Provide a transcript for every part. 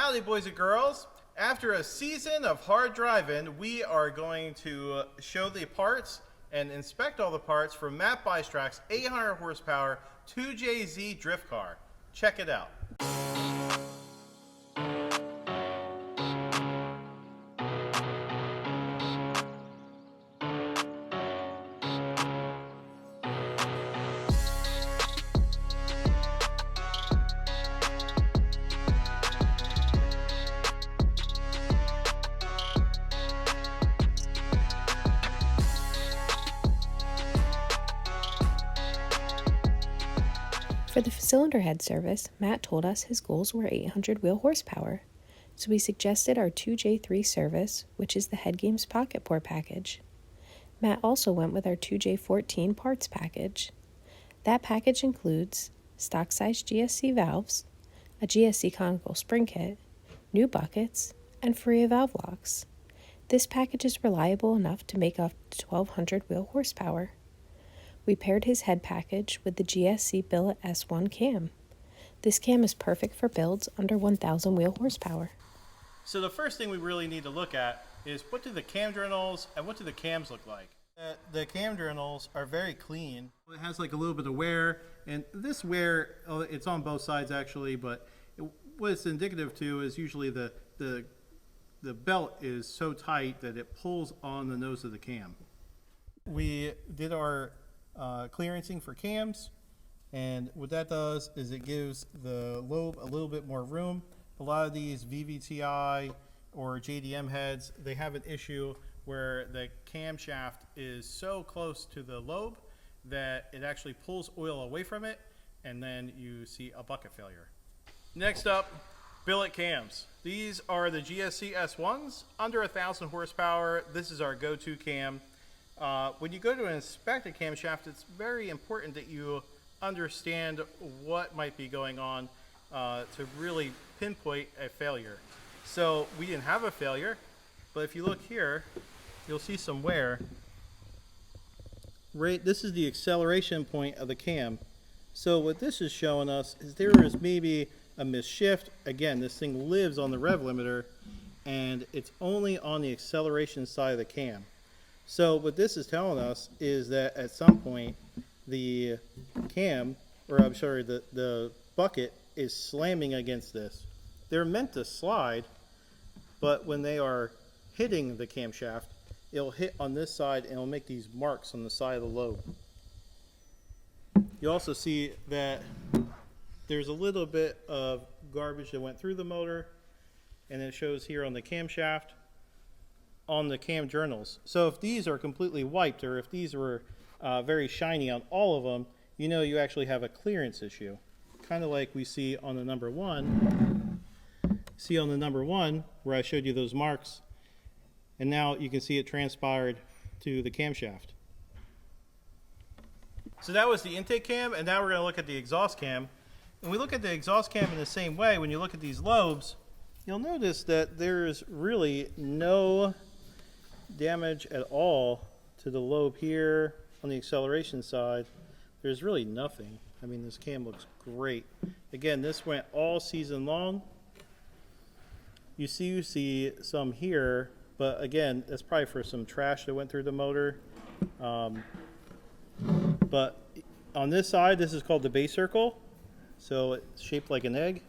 Howdy, boys and girls. After a season of hard driving, we are going to show the parts and inspect all the parts from Matt Bystrak's 800 horsepower 2JZ drift car. Check it out. For the cylinder head service, Matt told us his goals were 800 wheel horsepower, so we suggested our 2J3 service, which is the HeadGames pocket pour package. Matt also went with our 2J14 parts package. That package includes stock size GSC valves, a GSC conical spring kit, new buckets, and free valve locks. This package is reliable enough to make up to 1200 wheel horsepower. We paired his head package with the Gsc Billet S1 cam. This cam is perfect for builds under 1000 wheel horsepower. So the first thing we really need to look at is what do the cam journals and what do the cams look like? The cam journals are very clean. It has like a little bit of wear, and this wear, it's on both sides actually, but what it's indicative to is usually the belt is so tight that it pulls on the nose of the cam. We did our clearancing for cams, and what that does is it gives the lobe a little bit more room. A lot of these VVTi or JDM heads, they have an issue where the camshaft is so close to the lobe that it actually pulls oil away from it, and then you see a bucket failure. Next up, billet cams. These are the GSC S1s, under 1000 horsepower. This is our go-to cam. When you go to inspect a camshaft, it's very important that you understand what might be going on to really pinpoint a failure. So we didn't have a failure, but if you look here, you'll see some wear. Right, this is the acceleration point of the cam. So what this is showing us is there is maybe a misshift. Again, this thing lives on the rev limiter, and it's only on the acceleration side of the cam. So what this is telling us is that at some point the cam, or I'm sorry, the bucket is slamming against this. They're meant to slide, but when they are hitting the camshaft, it'll hit on this side and it'll make these marks on the side of the lobe. You also see that there's a little bit of garbage that went through the motor, and it shows here on the camshaft, on the cam journals. So if these are completely wiped, or if these were very shiny on all of them, you know you actually have a clearance issue. Kind of like we see on the number one. See on the number one where I showed you those marks, and now you can see it transpired to the camshaft. So that was the intake cam, and now we're going to look at the exhaust cam. And we look at the exhaust cam in the same way. When you look at these lobes, you'll notice that there's really no damage at all to the lobe here on the acceleration side. There's really nothing. I mean, this cam looks great. Again, this went all season long. You see some here, but again, that's probably for some trash that went through the motor. But on this side, this is called the base circle. So it's shaped like an egg,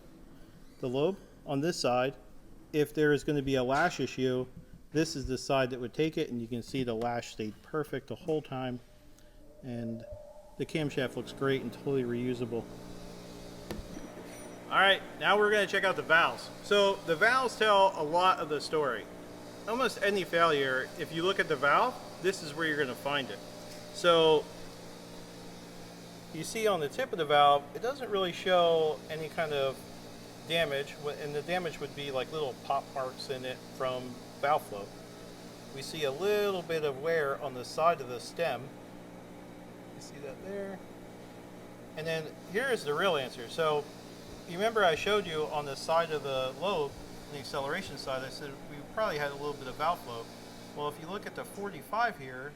the lobe. On this side, if there is going to be a lash issue, this is the side that would take it, and you can see the lash stayed perfect the whole time, and the camshaft looks great and totally reusable. Alright, now we're going to check out the valves. So the valves tell a lot of the story. Almost any failure, if you look at the valve, this is where you're going to find it. So you see on the tip of the valve, it doesn't really show any kind of damage, and the damage would be like little pop marks in it from valve flow. We see a little bit of wear on the side of the stem. You see that there? And then here's the real answer. So you remember I showed you on the side of the lobe, the acceleration side, I said we probably had a little bit of valve flow. Well, if you look at the 45 here,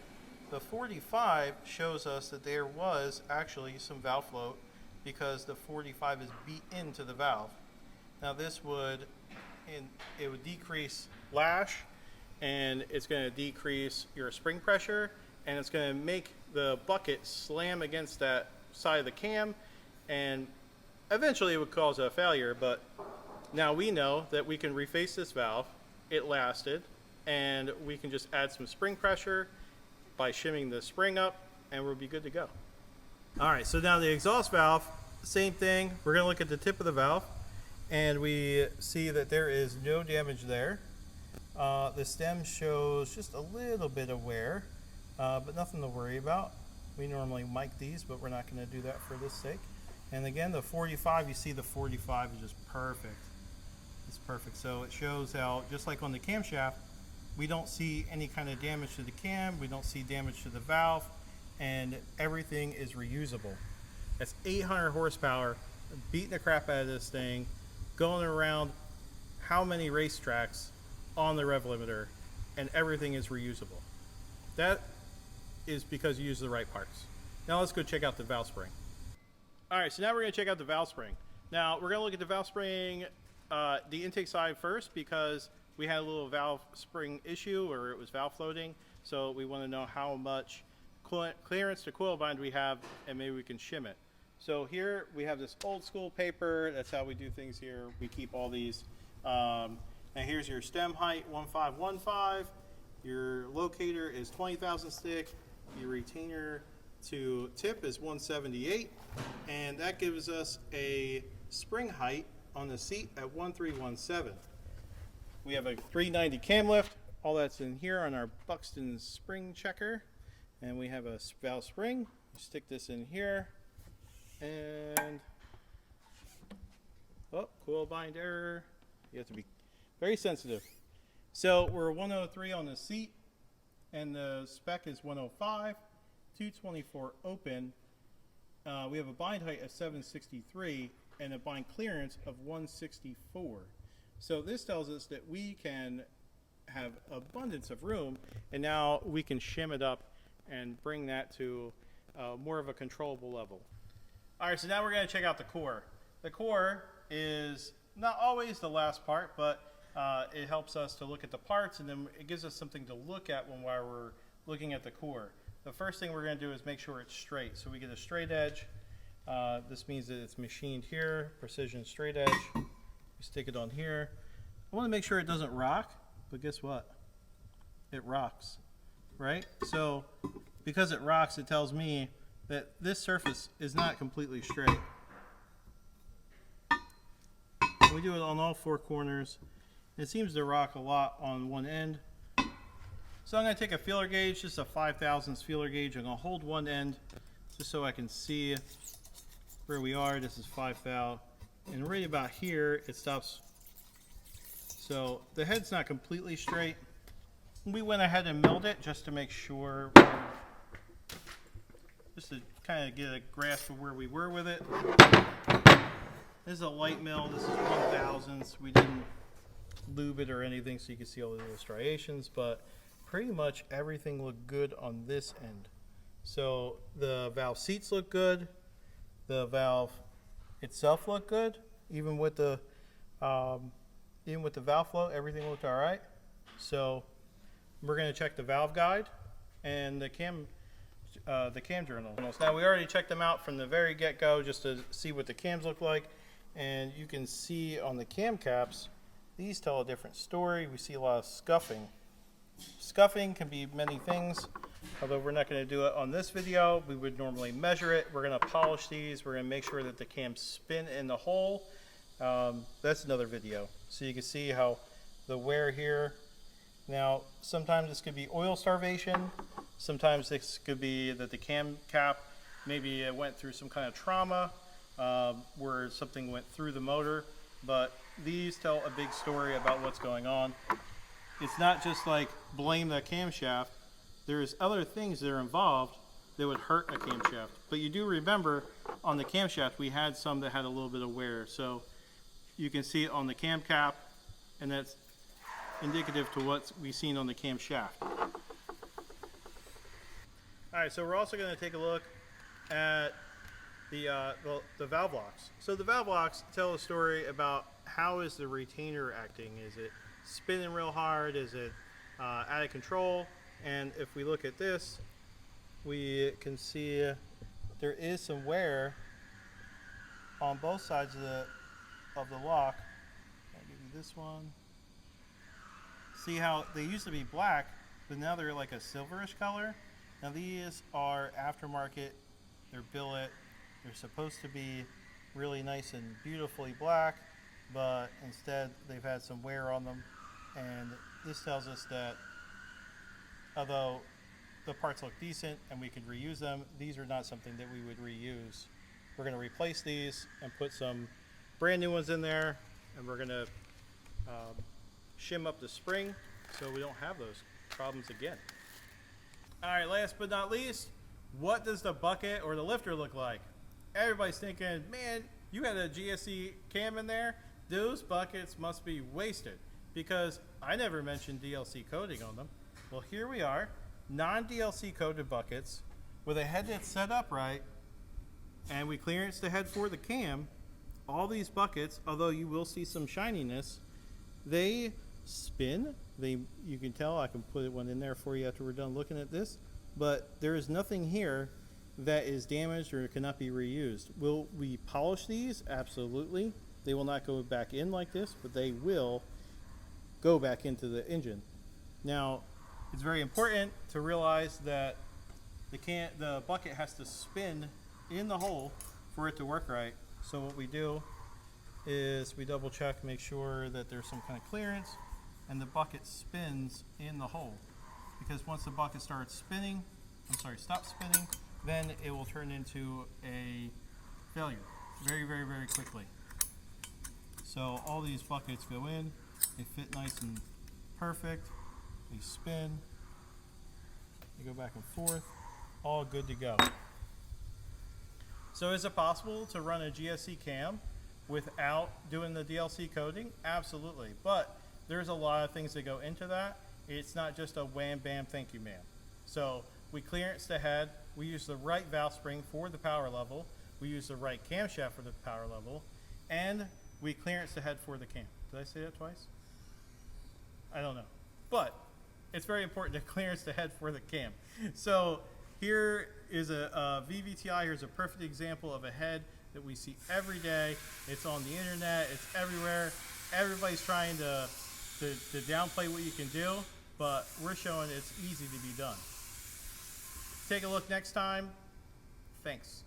the 45 shows us that there was actually some valve flow because the 45 is beat into the valve. Now this would and it would decrease lash, and it's going to decrease your spring pressure, and it's going to make the bucket slam against that side of the cam, and eventually it would cause a failure. But now we know that we can reface this valve. It lasted, and we can just add some spring pressure by shimming the spring up, and we'll be good to go. All right, so now the exhaust valve, same thing. We're going to look at the tip of the valve, and we see that there is no damage there. The stem shows just a little bit of wear, but nothing to worry about. We normally mic these, but we're not going to do that for this sake. And again, the 45, you see the 45 is just perfect. It's perfect. So it shows how, just like on the camshaft, we don't see any kind of damage to the cam, we don't see damage to the valve, and everything is reusable. That's 800 horsepower, beating the crap out of this thing, going around how many racetracks on the rev limiter, and everything is reusable. That is because you use the right parts. Now let's go check out the valve spring. All right, so now we're going to check out the valve spring. Now we're going to look at the valve spring, the intake side first, because we had a little valve spring issue, or it was valve floating. So we want to know how much clearance to coil bind we have, and maybe we can shim it. So here we have this old school paper. That's how we do things here. We keep all these. And here's your stem height, 1515. Your locator is 20 thousand stick. Your retainer to tip is 178. And that gives us a spring height on the seat at 1317. We have a 390 cam lift. All that's in here on our Buxton spring checker. And we have a valve spring. Stick this in here. And, oh, coil bind error. You have to be very sensitive. So we're 103 on the seat, and the spec is 105, 224 open. We have a bind height of 763 and a bind clearance of 164. So this tells us that we can have abundance of room, and now we can shim it up and bring that to more of a controllable level. All right, so now we're going to check out the core. The core is not always the last part, but it helps us to look at the parts, and then it gives us something to look at while we're looking at the core. The first thing we're going to do is make sure it's straight. So we get a straight edge. This means that it's machined here, precision straight edge. We stick it on here. I want to make sure it doesn't rock, but guess what? It rocks, right? So because it rocks, it tells me that this surface is not completely straight. We do it on all four corners. It seems to rock a lot on one end. So I'm going to take a feeler gauge, just a 5/1000 feeler gauge. I'm going to hold one end just so I can see where we are. This is 5 thou, and right about here it stops. So the head's not completely straight. We went ahead and milled it just to make sure, just to kind of get a grasp of where we were with it. This is a light mill. This is 1/1000. We didn't lube it or anything, so you can see all the little striations, but pretty much everything looked good on this end. So the valve seats look good. The valve itself looked good. Even with the valve float, everything looked all right. So we're going to check the valve guide and the cam journals. Now we already checked them out from the very get-go just to see what the cams look like, and you can see on the cam caps, these tell a different story. We see a lot of scuffing. Scuffing can be many things, although we're not going to do it on this video. We would normally measure it. We're going to polish these. We're going to make sure that the cams spin in the hole. That's another video. So you can see how the wear here. Now, sometimes this could be oil starvation. Sometimes this could be that the cam cap, maybe it went through some kind of trauma where something went through the motor. But these tell a big story about what's going on. It's not just like blame the camshaft. There's other things that are involved that would hurt a camshaft. But you do remember on the camshaft we had some that had a little bit of wear. So you can see it on the cam cap, and that's indicative to what we've seen on the camshaft. All right, so we're also going to take a look at the valve locks. So the valve locks tell a story about how is the retainer acting. Is it spinning real hard? Is it out of control? And if we look at this, we can see there is some wear on both sides of the lock. I'll give you this one. See how they used to be black, but now they're like a silverish color. Now these are aftermarket. They're billet. They're supposed to be really nice and beautifully black, but instead they've had some wear on them. And this tells us that although the parts look decent and we could reuse them, these are not something that we would reuse. We're going to replace these and put some brand new ones in there, and we're going to shim up the spring so we don't have those problems again. All right, last but not least, what does the bucket or the lifter look like? Everybody's thinking, man, you had a Gsc Cam in there? Those buckets must be wasted, because I never mentioned DLC coating on them. Well, here we are, non-DLC coated buckets with a head that's set up right, and we clearance the head for the cam. All these buckets, although you will see some shininess, they spin. You can tell, I can put one in there for you after we're done looking at this, but there is nothing here that is damaged or cannot be reused. Will we polish these? Absolutely. They will not go back in like this, but they will go back into the engine. Now, it's very important to realize that the bucket has to spin in the hole for it to work right. So what we do is we double check, make sure that there's some kind of clearance, and the bucket spins in the hole. Because once the bucket starts spinning, stops spinning, then it will turn into a failure very, very, very quickly. So all these buckets go in, they fit nice and perfect, they spin, they go back and forth, all good to go. So is it possible to run a Gsc Cam without doing the DLC coating? Absolutely, but there's a lot of things that go into that. It's not just a wham bam thank you ma'am. So we clearance the head, we use the right valve spring for the power level, we use the right camshaft for the power level, and we clearance the head for the cam. Did I say that twice? I don't know, but it's very important to clearance the head for the cam. So here is a VVTi. Here's a perfect example of a head that we see every day. It's on the internet, it's everywhere. Everybody's trying to downplay what you can do, but we're showing it's easy to be done. Take a look next time. Thanks.